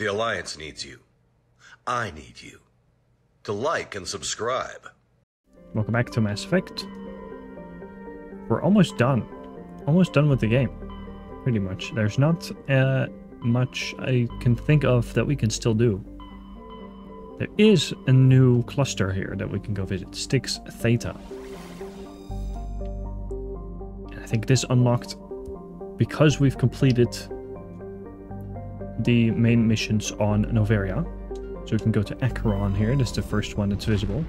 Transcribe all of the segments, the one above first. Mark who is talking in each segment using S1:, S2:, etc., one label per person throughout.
S1: The Alliance needs you. I need you. To like and subscribe.
S2: Welcome back to Mass Effect. We're almost done. Almost done with the game. Pretty much. There's not much I can think of that we can still do. There is a new cluster here that we can go visit. Styx Theta. And I think this unlocked because we've completed the main missions on Noveria. So we can go to Acheron here. This is the first one that's visible.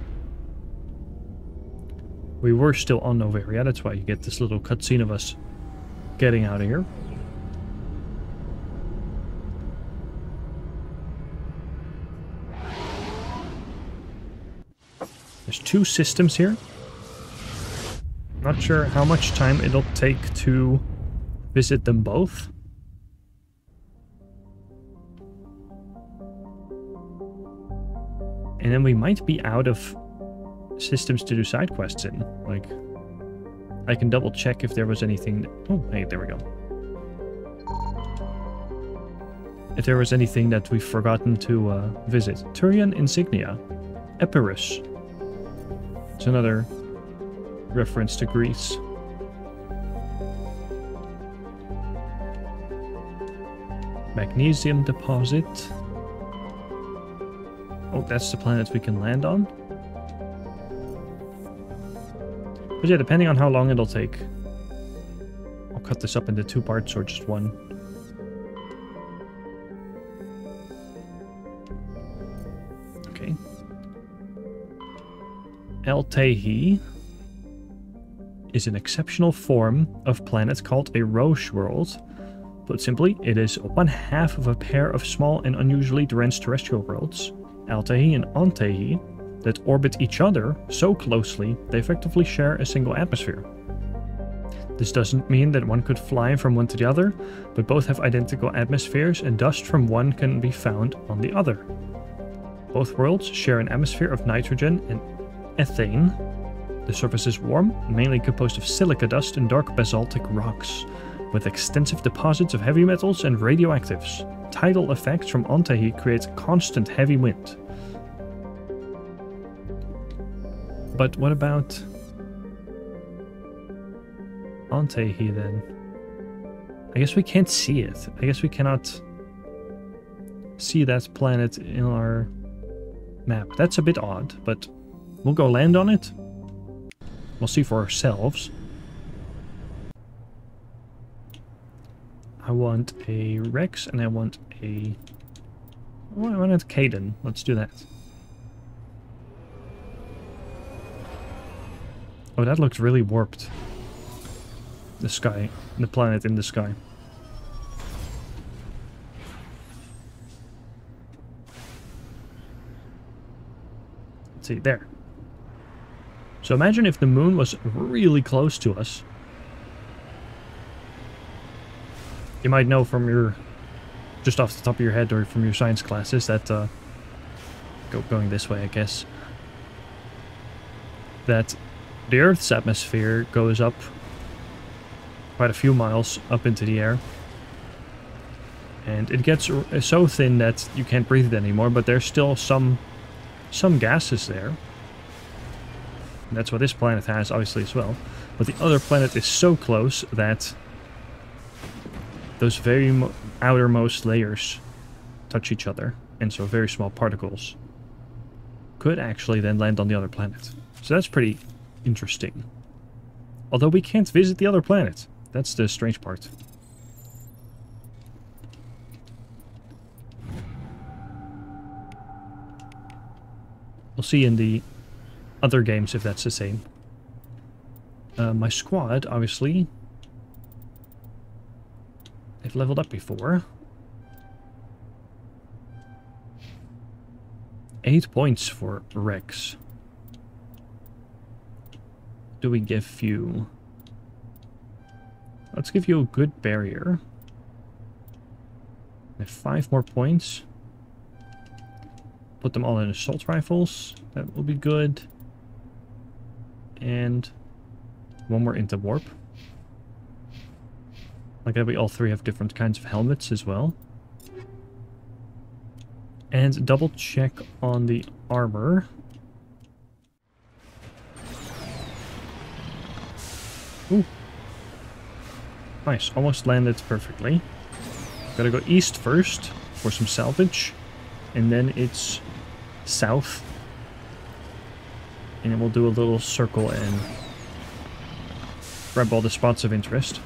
S2: We were still on Noveria. That's why you get this little cutscene of us getting out of here. There's two systems here. Not sure how much time it'll take to visit them both. And then we might be out of systems to do side quests in. Like, I can double check if there was anything... Oh, hey, there we go. If there was anything that we've forgotten to visit. Turian Insignia. Epirus. It's another reference to Greece. Magnesium deposit. Oh, that's the planet we can land on. But yeah, depending on how long it'll take, I'll cut this up into 2 parts or just 1. Okay. El-Tehi is an exceptional form of planet called a Roche world. Put simply, it is 1/2 of a pair of small and unusually dense terrestrial worlds, El-Tehi and On-Tehi, that orbit each other so closely they effectively share a single atmosphere. This doesn't mean that one could fly from one to the other, but both have identical atmospheres and dust from one can be found on the other. Both worlds share an atmosphere of nitrogen and ethane. The surface is warm, mainly composed of silica dust and dark basaltic rocks, with extensive deposits of heavy metals and radioactives. Tidal effects from On-Tehi create constant heavy wind. But what about On-Tehi then? I guess we can't see it. I guess we cannot see that planet in our map. That's a bit odd, but we'll go land on it. We'll see for ourselves. I want a Rex and I want a... Oh, I want a Caden. Let's do that. Oh, that looks really warped. The sky. The planet in the sky. Let's see, there. So imagine if the moon was really close to us. You might know from your... just off the top of your head or from your science classes that... going this way, I guess. That... the Earth's atmosphere goes up quite a few miles up into the air. And it gets so thin that you can't breathe it anymore, but there's still some gases there. And that's what this planet has, obviously, as well. But the other planet is so close that those very outermost layers touch each other. And so very small particles could actually then land on the other planet. So that's pretty interesting. Although we can't visit the other planet. That's the strange part. We'll see in the other games if that's the same. My squad, obviously, they've leveled up before. 8 points for Rex. Do we give you... Let's give you a good barrier. We have 5 more points. Put them all in assault rifles. That will be good. And 1 more into warp. Like that, we all 3 have different kinds of helmets as well. And double check on the armor. Ooh. Nice, almost landed perfectly. Gotta go east first for some salvage. And then it's south. And then we'll do a little circle and grab all the spots of interest.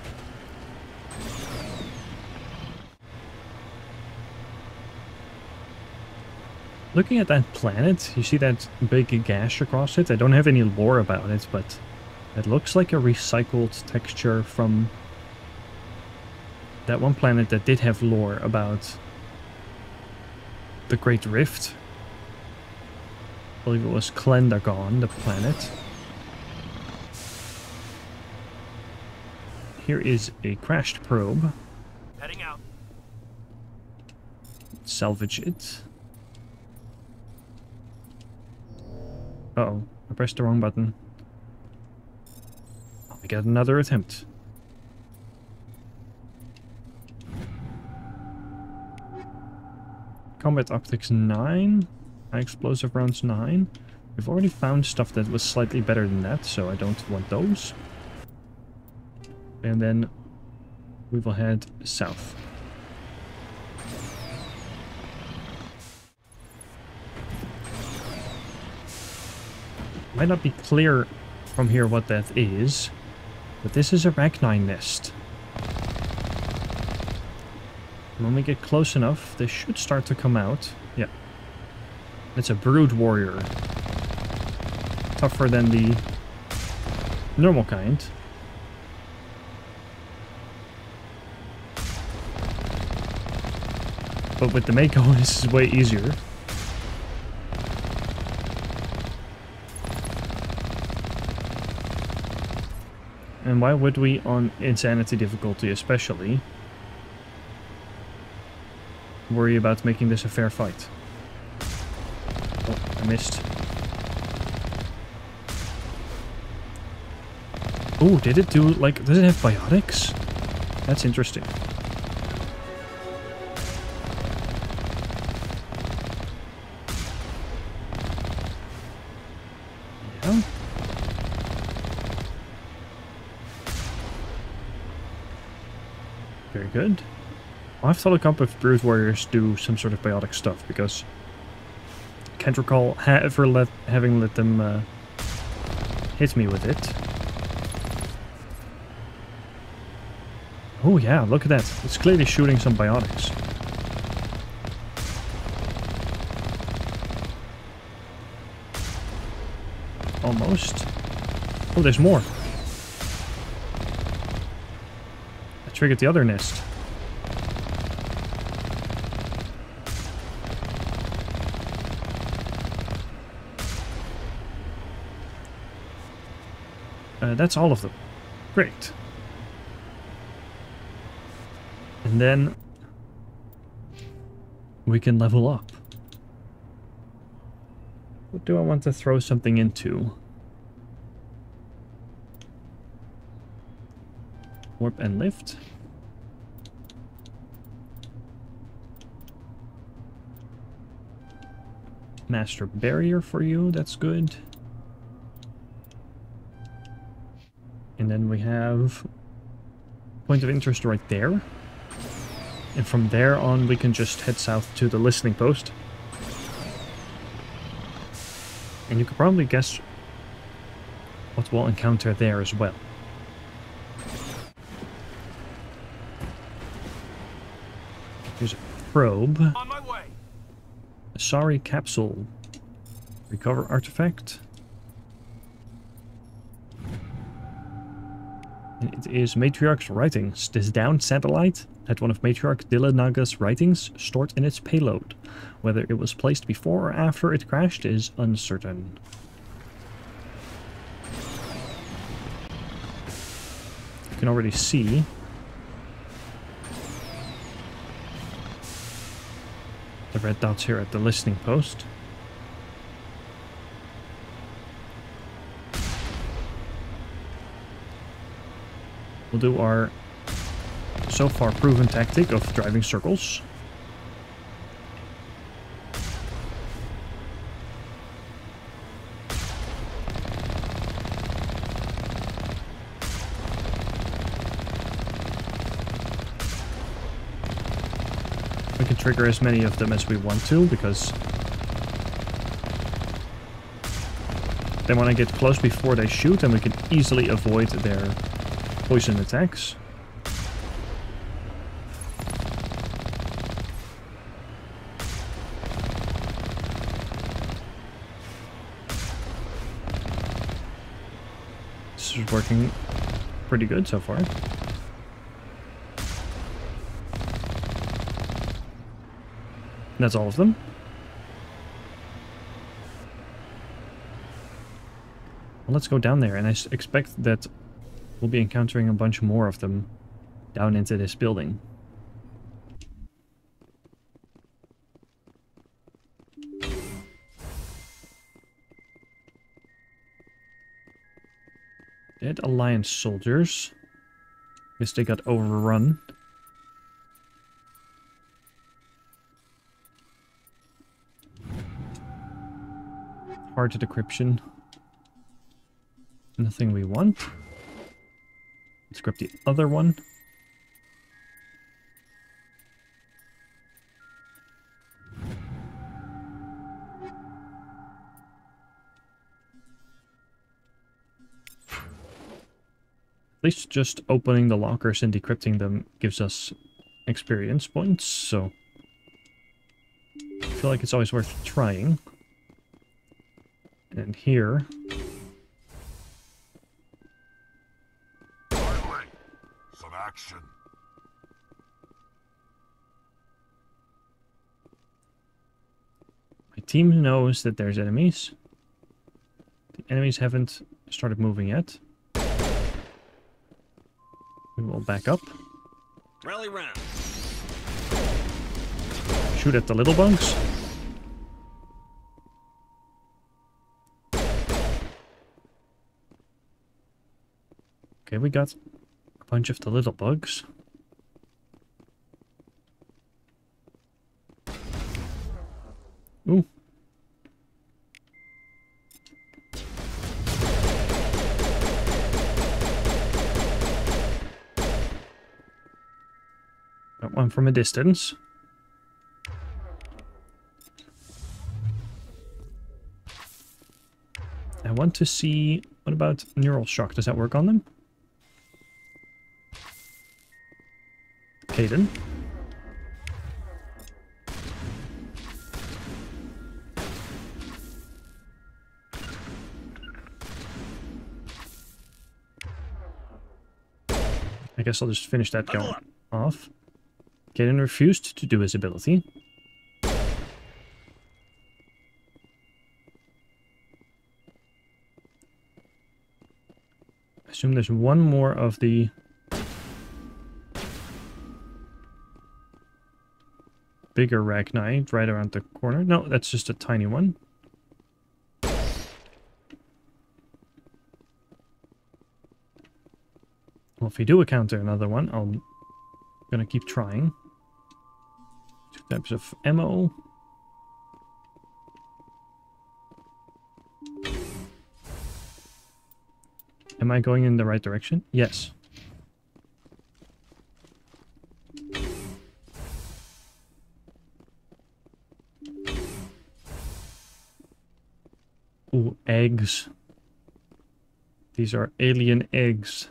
S2: Looking at that planet, you see that big gash across it? I don't have any lore about it, but it looks like a recycled texture from that one planet that did have lore about the Great Rift. I believe it was Klendagon, the planet. Here is a crashed probe.
S3: Heading out.
S2: Salvage it. Uh-oh, I pressed the wrong button. I got another attempt. Combat optics 9. High explosive rounds 9. We've already found stuff that was slightly better than that, so I don't want those. And then we will head south. Might not be clear from here what that is, but this is a Rachni nest. When we get close enough, they should start to come out. Yeah. It's a brood warrior. Tougher than the normal kind. But with the Mako, this is way easier. And why would we on Insanity difficulty especially worry about making this a fair fight? Oh, I missed. Oh, did it do, like, does it have biotics? That's interesting. Yeah. Very good. I'll have to look up if Brood Warriors do some sort of biotic stuff, because I can't recall having let them hit me with it. Oh yeah, look at that. It's clearly shooting some biotics. Almost. Oh, there's more. I triggered the other nest. That's all of them. Great. And then we can level up. What do I want to throw something into? Warp and lift. Master barrier for you, that's good. And then we have point of interest right there. And from there on we can just head south to the listening post. And you can probably guess what we'll encounter there as well. Here's a probe.
S3: On my way.
S2: A sorry capsule. Recover artifact. And it is Matriarch's writings. This downed satellite had one of Matriarch Dillanaga's writings stored in its payload. Whether it was placed before or after it crashed is uncertain. You can already see the red dots here at the listening post. We'll do our so far proven tactic of driving circles. We can trigger as many of them as we want to, because they want to get close before they shoot, and we can easily avoid their poison attacks. This is working pretty good so far. That's all of them. Well, let's go down there, and I expect that we'll be encountering a bunch more of them down into this building. Dead Alliance soldiers. Guess they got overrun. Hard decryption. Nothing we want. Let's grab the other one. At least just opening the lockers and decrypting them gives us experience points, so I feel like it's always worth trying. And here,
S3: some action.
S2: My team knows that there's enemies. The enemies haven't started moving yet. We will back up.
S4: Rally round.
S2: Shoot at the little bugs. Okay, we got a bunch of the little bugs. Ooh. Got one from a distance. I want to see, what about neural shock? Does that work on them? Caden. I guess I'll just finish that going off. Caden refused to do his ability. I assume there's one more of the bigger Rachni right around the corner. No, that's just a tiny one. Well, if we do encounter another one, I'm gonna keep trying. 2 types of ammo. Am I going in the right direction? Yes. Ooh, eggs. These are alien eggs.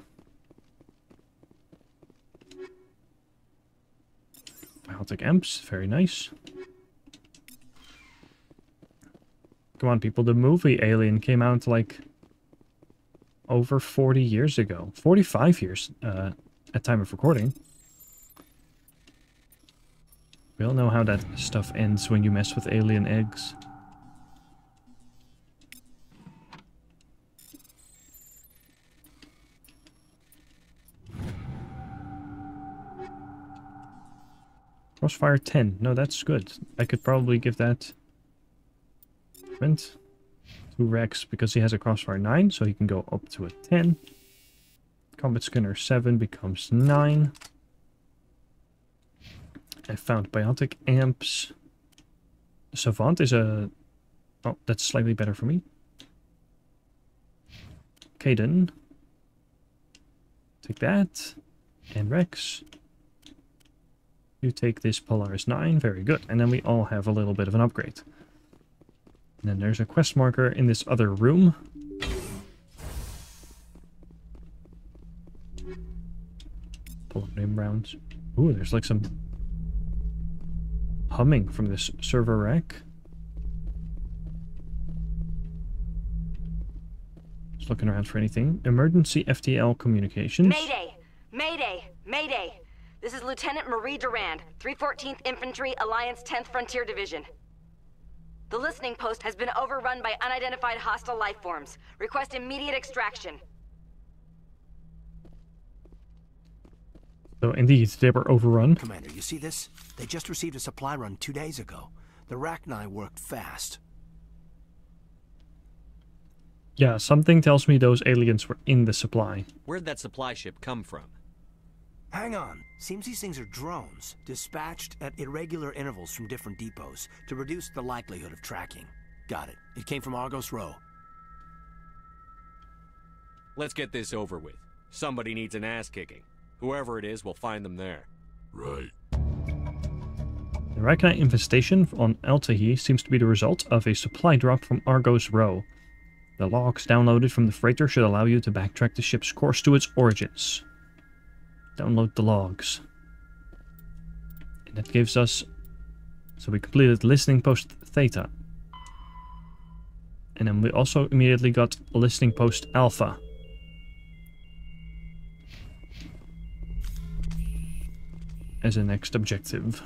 S2: Biotic amps, very nice. Come on, people, the movie Alien came out like over 40 years ago. 45 years at time of recording. We all know how that stuff ends when you mess with alien eggs. Crossfire 10. No, that's good. I could probably give that to Rex because he has a crossfire 9, so he can go up to a 10. Combat Scanner 7 becomes 9. I found Biotic Amps. Savant is a... Oh, that's slightly better for me. Caden. Take that. And Rex. You take this Polaris 9, very good. And then we all have a little bit of an upgrade. And then there's a quest marker in this other room. Pull up name rounds. Ooh, there's like some humming from this server rack. Just looking around for anything. Emergency FTL communications.
S5: Mayday! Mayday! Mayday! This is Lieutenant Marie Durand, 314th Infantry, Alliance 10th Frontier Division. The listening post has been overrun by unidentified hostile life forms. Request immediate extraction.
S2: So indeed, they were overrun.
S6: Commander, you see this? They just received a supply run 2 days ago. The Rachni worked fast.
S2: Yeah, something tells me those aliens were in the supply.
S4: Where'd that supply ship come from?
S6: Hang on. Seems these things are drones, dispatched at irregular intervals from different depots to reduce the likelihood of tracking. Got it. It came from Argos Row.
S4: Let's get this over with. Somebody needs an ass kicking. Whoever it is, we'll find them there.
S3: Right.
S2: The Rachni infestation on Altahi seems to be the result of a supply drop from Argos Row. The logs downloaded from the freighter should allow you to backtrack the ship's course to its origins. Download the logs. And that gives us... So we completed listening post Theta. And then we also immediately got listening post Alpha. As a next objective.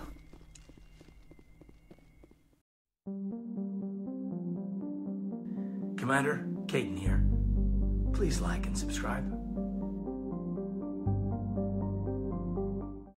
S6: Commander, Caden here. Please like and subscribe.